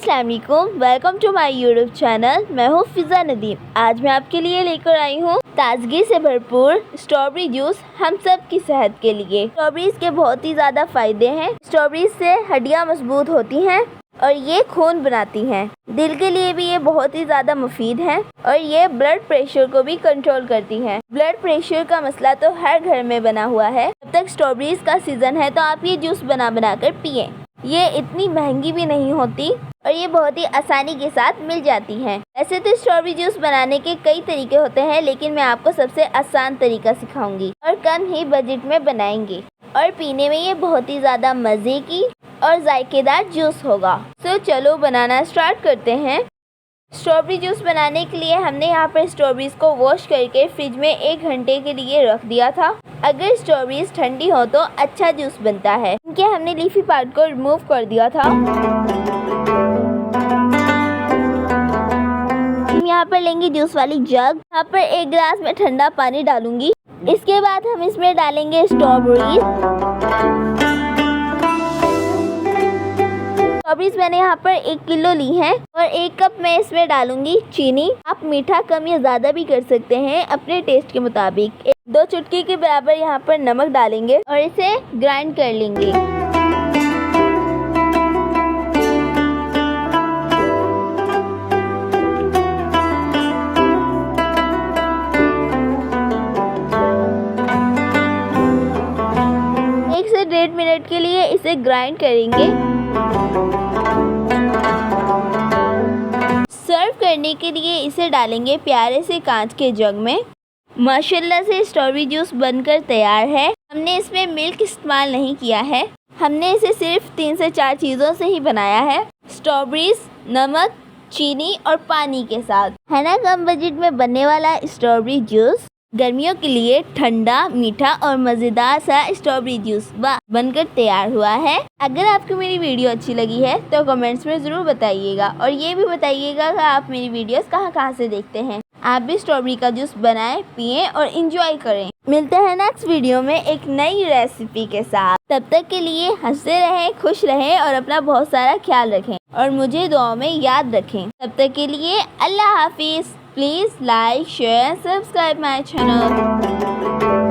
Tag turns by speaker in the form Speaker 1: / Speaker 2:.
Speaker 1: अस्सलाम वालेकुम, welcome to my YouTube channel. मैं हूँ फिजा नदीम। आज मैं आपके लिए लेकर आई हूँ ताजगी से भरपूर स्ट्रॉबेरी जूस हम सब की सेहत के लिए। स्ट्रॉबेरीज के बहुत ही ज़्यादा फायदे हैं। स्ट्रॉबेरीज से हड्डियाँ मजबूत होती हैं और ये खून बनाती हैं। दिल के लिए भी ये बहुत ही ज़्यादा मुफीद है और ये ब्लड प्रेशर को भी कंट्रोल करती हैं। ब्लड प्रेशर का मसला तो हर घर में बना हुआ है। जब तक स्ट्रॉबेरीज का सीज़न है तो आप ये जूस बना कर पिए। ये इतनी महंगी भी नहीं होती और ये बहुत ही आसानी के साथ मिल जाती हैं। ऐसे तो स्ट्रॉबेरी जूस बनाने के कई तरीके होते हैं, लेकिन मैं आपको सबसे आसान तरीका सिखाऊंगी और कम ही बजट में बनाएंगे और पीने में ये बहुत ही ज़्यादा मज़े की और जायकेदार जूस होगा। तो चलो बनाना स्टार्ट करते हैं। स्ट्रॉबेरी जूस बनाने के लिए हमने यहाँ पर स्ट्रॉबेरीज को वॉश करके फ्रिज में 1 घंटे के लिए रख दिया था। अगर स्ट्रॉबेरीज ठंडी हो तो अच्छा जूस बनता है। इनके हमने लीफी पार्ट को रिमूव कर दिया था। हम यहाँ पर लेंगे जूस वाली जग। यहाँ पर 1 गिलास में ठंडा पानी डालूंगी। इसके बाद हम इसमें डालेंगे स्ट्रॉबेरीज मैंने यहाँ पर 1 किलो ली है और 1 कप मैं इसमें डालूंगी चीनी। आप मीठा कम या ज़्यादा भी कर सकते हैं अपने टेस्ट के मुताबिक। 2 चुटकी के बराबर यहाँ पर नमक डालेंगे और इसे ग्राइंड कर लेंगे। एक से 1.5 मिनट के लिए इसे ग्राइंड करेंगे। सर्व करने के लिए इसे डालेंगे प्यारे से कांच के जग में। माशाल्लाह से स्ट्रॉबेरी जूस बनकर तैयार है। हमने इसमें मिल्क इस्तेमाल नहीं किया है। हमने इसे सिर्फ 3 से 4 चीज़ों से ही बनाया है, स्ट्रॉबेरीज, नमक, चीनी और पानी के साथ। है ना कम बजट में बनने वाला स्ट्रॉबेरी जूस। गर्मियों के लिए ठंडा, मीठा और मज़ेदार सा स्ट्रॉबेरी जूस बनकर तैयार हुआ है। अगर आपको मेरी वीडियो अच्छी लगी है तो कमेंट्स में ज़रूर बताइएगा और ये भी बताइएगा कि आप मेरी वीडियोस कहाँ से देखते हैं। आप भी स्ट्रॉबेरी का जूस बनाएं, पिएं और इंजॉय करें। मिलते हैं नेक्स्ट वीडियो में एक नई रेसिपी के साथ। तब तक के लिए हंसते रहें, खुश रहें और अपना बहुत सारा ख्याल रखें और मुझे दुआ में याद रखें। तब तक के लिए अल्लाह हाफिज़। Please like, share and subscribe my channel.